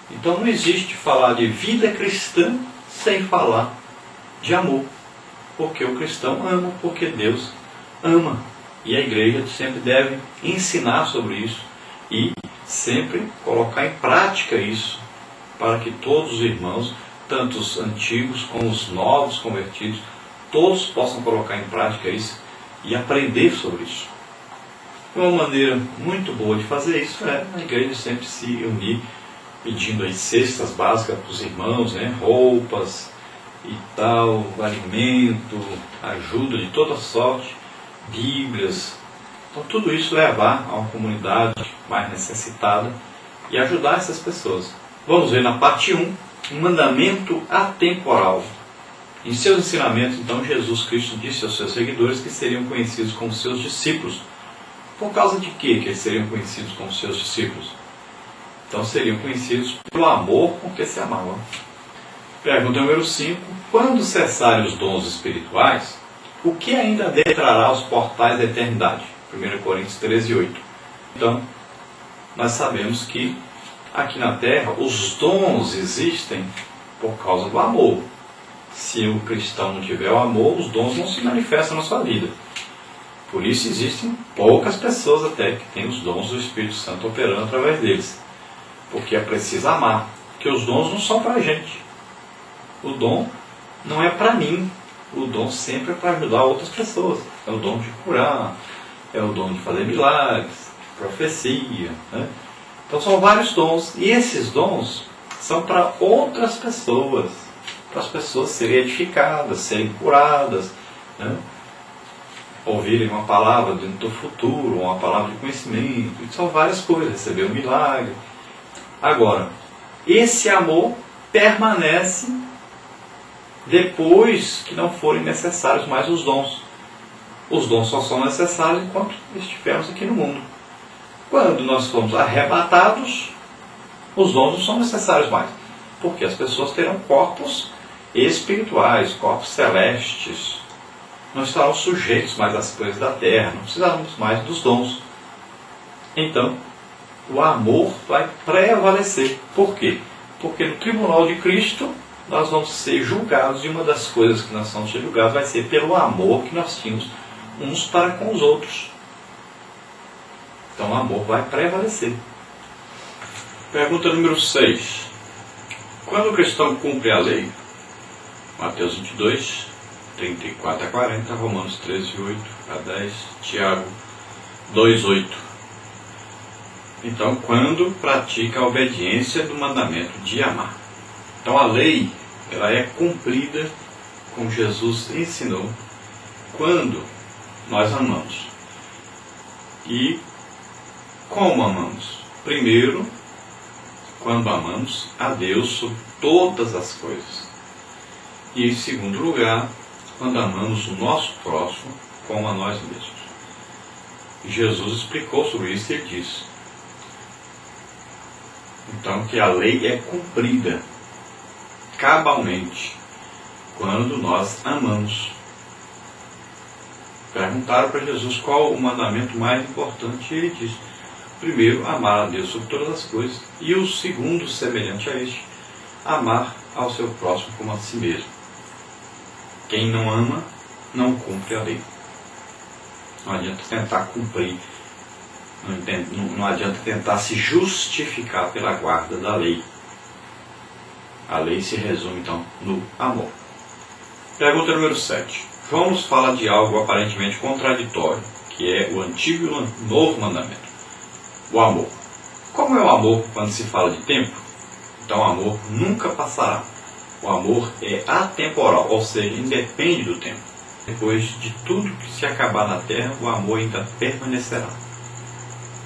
Então não existe falar de vida cristã sem falar de amor. Porque o cristão ama, porque Deus ama. E a igreja sempre deve ensinar sobre isso e sempre colocar em prática isso, para que todos os irmãos, tanto os antigos como os novos convertidos, todos possam colocar em prática isso e aprender sobre isso. Uma maneira muito boa de fazer isso é a igreja sempre se unir, pedindo aí cestas básicas para os irmãos, roupas e tal, alimento, ajuda de toda sorte, Bíblias. Então tudo isso levar a uma comunidade mais necessitada e ajudar essas pessoas. Vamos ver na parte 1, um mandamento atemporal. Em seus ensinamentos, então, Jesus Cristo disse aos seus seguidores que seriam conhecidos como seus discípulos. Por causa de quê que eles seriam conhecidos como seus discípulos? Então seriam conhecidos pelo amor com que se amavam. Pergunta número 5. Quando cessarem os dons espirituais, o que ainda adentrará os portais da eternidade? 1 Coríntios 13, 8. Então, nós sabemos que aqui na Terra os dons existem por causa do amor. Se o cristão não tiver o amor, os dons não se manifestam na sua vida. Por isso existem poucas pessoas até que têm os dons do Espírito Santo operando através deles. Porque é preciso amar. Porque os dons não são para a gente. O dom não é para mim. O dom sempre é para ajudar outras pessoas. É o dom de curar, é o dom de fazer milagres, profecia. Então são vários dons. E esses dons são para outras pessoas. Para as pessoas serem edificadas, serem curadas, ouvirem uma palavra dentro do futuro, uma palavra de conhecimento. E são várias coisas. Receber um milagre. Agora, esse amor permanece depois que não forem necessários mais os dons. Os dons só são necessários enquanto estivermos aqui no mundo. Quando nós formos arrebatados, os dons não são necessários mais. Porque as pessoas terão corpos espirituais, corpos celestes. Não estarão sujeitos mais às coisas da terra, não precisaremos mais dos dons. Então, o amor vai prevalecer. Por quê? Porque no tribunal de Cristo nós vamos ser julgados, e uma das coisas que nós vamos ser julgados vai ser pelo amor que nós tínhamos uns para com os outros. Então o amor vai prevalecer. Pergunta número 6. Quando o cristão cumpre a lei? Mateus 22, 34 a 40, Romanos 13, 8 a 10, Tiago 2, 8. Então, quando pratica a obediência do mandamento de amar. Então, a lei, ela é cumprida, como Jesus ensinou, quando nós amamos. E como amamos? Primeiro, quando amamos a Deus sobre todas as coisas. E em segundo lugar, quando amamos o nosso próximo como a nós mesmos. Jesus explicou sobre isso e ele disse, então, que a lei é cumprida cabalmente quando nós amamos. Perguntaram para Jesus qual o mandamento mais importante e ele disse, primeiro, amar a Deus sobre todas as coisas, e o segundo, semelhante a este, amar ao seu próximo como a si mesmo. Quem não ama, não cumpre a lei. Não adianta tentar cumprir, não adianta tentar se justificar pela guarda da lei. A lei se resume, então, no amor. Pergunta número 7. João nos fala de algo aparentemente contraditório, que é o antigo e o novo mandamento. O amor. Como é o amor quando se fala de tempo? Então o amor nunca passará. O amor é atemporal, ou seja, independe do tempo. Depois de tudo que se acabar na terra, o amor ainda permanecerá.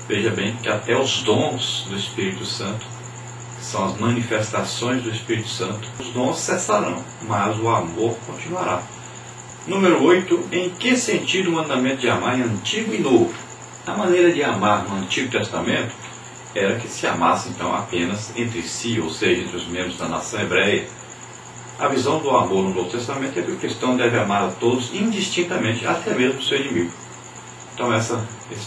Veja bem que até os dons do Espírito Santo, que são as manifestações do Espírito Santo, os dons cessarão, mas o amor continuará. Número 8. Em que sentido o mandamento de amar é antigo e novo? A maneira de amar no Antigo Testamento era que se amasse então apenas entre si, ou seja, entre os membros da nação hebreia. A visão do amor no Novo Testamento é que o cristão deve amar a todos indistintamente, até mesmo o seu inimigo. Então esse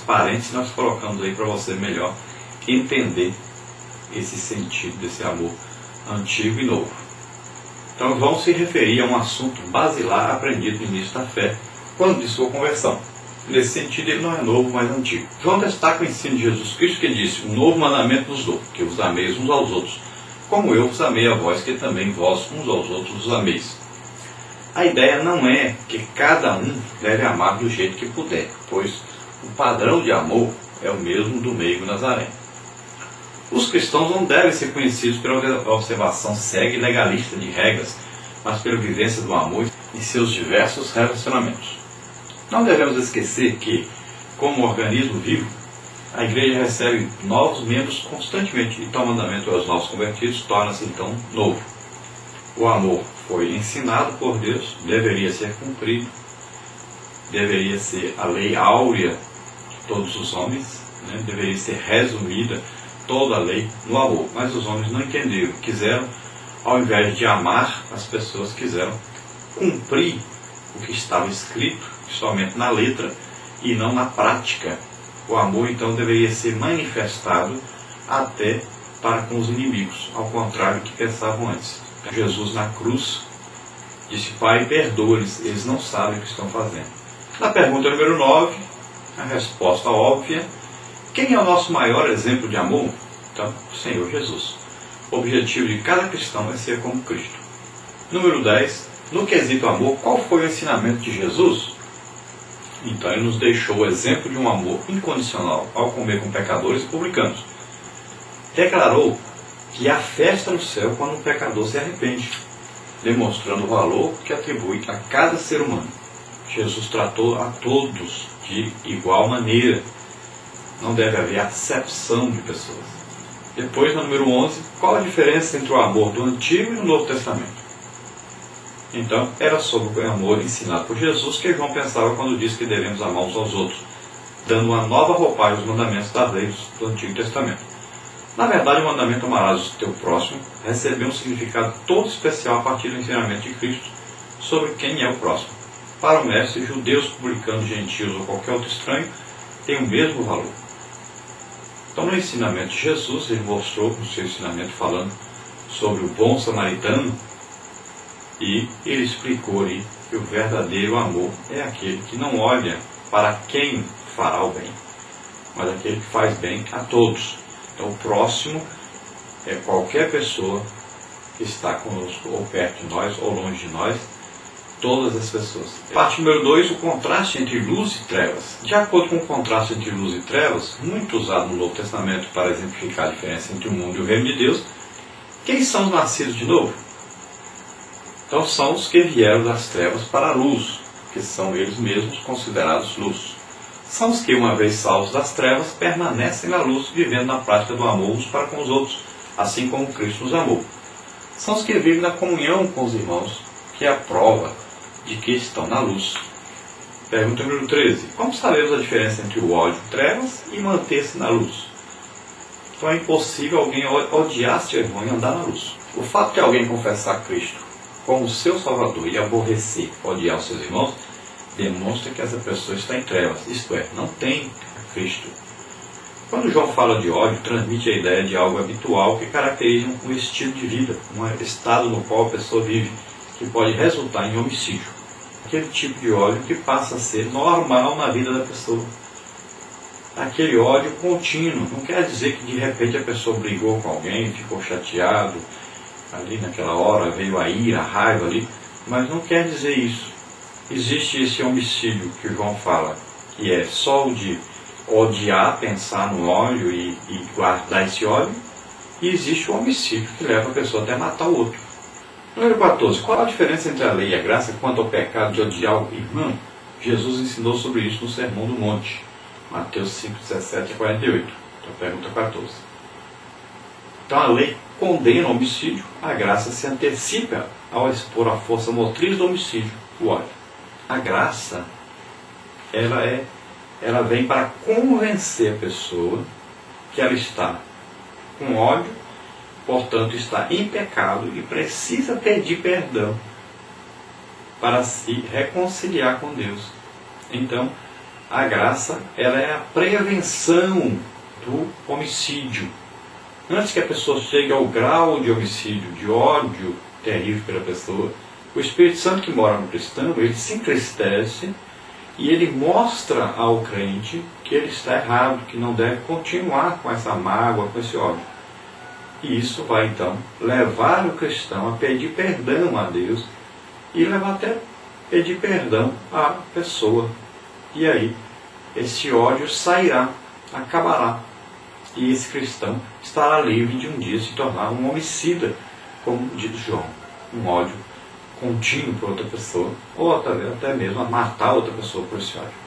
parênteses nós colocamos aí para você melhor entender esse sentido desse amor antigo e novo. Então vamos se referir a um assunto basilar aprendido no início da fé, quando de sua conversão. Nesse sentido, ele não é novo, mas antigo. João destaca o ensino de Jesus Cristo, que disse: um novo mandamento vos dou, que vos ameis uns aos outros, como eu vos amei a vós, que também vós uns aos outros vos ameis. A ideia não é que cada um deve amar do jeito que puder, pois o padrão de amor é o mesmo do meigo Nazaré. Os cristãos não devem ser conhecidos pela observação cega e legalista de regras, mas pela vivência do amor em seus diversos relacionamentos. Não devemos esquecer que, como organismo vivo, a igreja recebe novos membros constantemente, e tal mandamento aos novos convertidos torna-se então novo. O amor foi ensinado por Deus, deveria ser cumprido, deveria ser a lei áurea de todos os homens, deveria ser resumida toda a lei no amor. Mas os homens não entenderam, quiseram, ao invés de amar as pessoas, quiseram cumprir o que estava escrito somente na letra e não na prática. O amor então deveria ser manifestado até para com os inimigos, ao contrário do que pensavam antes. Jesus na cruz disse: Pai, perdoa-lhes, eles não sabem o que estão fazendo. Na pergunta número 9, a resposta óbvia: quem é o nosso maior exemplo de amor? Então, o Senhor Jesus. O objetivo de cada cristão é ser como Cristo. Número 10, no quesito amor, qual foi o ensinamento de Jesus? Então ele nos deixou o exemplo de um amor incondicional ao comer com pecadores e publicanos. Declarou que há festa no céu quando um pecador se arrepende, demonstrando o valor que atribui a cada ser humano. Jesus tratou a todos de igual maneira. Não deve haver acepção de pessoas. Depois, no número 11, qual a diferença entre o amor do Antigo e do Novo Testamento? Então, era sobre o amor ensinado por Jesus que João pensava quando disse que devemos amar uns aos outros, dando uma nova roupagem aos mandamentos das leis do Antigo Testamento. Na verdade, o mandamento amarás o teu próximo recebeu um significado todo especial a partir do ensinamento de Cristo sobre quem é o próximo. Para o mestre, judeus, publicanos, gentios ou qualquer outro estranho têm o mesmo valor. Então, no ensinamento de Jesus, ele mostrou no seu ensinamento falando sobre o bom samaritano, e ele explicou ali que o verdadeiro amor é aquele que não olha para quem fará o bem, mas aquele que faz bem a todos. Então o próximo é qualquer pessoa que está conosco, ou perto de nós, ou longe de nós, todas as pessoas. Parte número 2, o contraste entre luz e trevas. De acordo com o contraste entre luz e trevas, muito usado no Novo Testamento para exemplificar a diferença entre o mundo e o reino de Deus, quem são os nascidos de novo? Então são os que vieram das trevas para a luz, que são eles mesmos considerados luz. São os que, uma vez salvos das trevas, permanecem na luz, vivendo na prática do amor uns para com os outros, assim como Cristo nos amou. São os que vivem na comunhão com os irmãos, que é a prova de que estão na luz. Pergunta número 13. Como sabemos a diferença entre o ódio, trevas, e manter-se na luz? Então é impossível alguém odiar seu irmão e andar na luz. O fato de alguém confessar Cristo como seu Salvador e aborrecer, odiar os seus irmãos, demonstra que essa pessoa está em trevas, isto é, não tem a Cristo. Quando João fala de ódio, transmite a ideia de algo habitual que caracteriza um estilo de vida, um estado no qual a pessoa vive, que pode resultar em homicídio. Aquele tipo de ódio que passa a ser normal na vida da pessoa. Aquele ódio contínuo, não quer dizer que de repente a pessoa brigou com alguém, ficou chateado, ali naquela hora veio a ira, a raiva ali, mas não quer dizer isso. Existe esse homicídio que João fala, que é só o de odiar, pensar no ódio e guardar esse ódio, e existe o homicídio que leva a pessoa até matar o outro. Número 14. Qual a diferença entre a lei e a graça quanto ao pecado de odiar o irmão? Jesus ensinou sobre isso no Sermão do Monte, Mateus 5, 17 a 48. Então, pergunta 14. Então a lei condena o homicídio, a graça se antecipa ao expor a força motriz do homicídio, o ódio. A graça, ela vem para convencer a pessoa que ela está com ódio, portanto está em pecado e precisa pedir perdão para se reconciliar com Deus. Então, a graça, ela é a prevenção do homicídio. antes que a pessoa chegue ao grau de homicídio, de ódio terrível pela pessoa, o Espírito Santo que mora no cristão, ele se entristece e ele mostra ao crente que ele está errado, que não deve continuar com essa mágoa, com esse ódio. E isso vai então levar o cristão a pedir perdão a Deus e levar até pedir perdão à pessoa. E aí esse ódio sairá, acabará. E esse cristão estará livre de um dia se tornar um homicida, como diz João. Um ódio contínuo por outra pessoa, ou até mesmo a matar outra pessoa por esse ódio.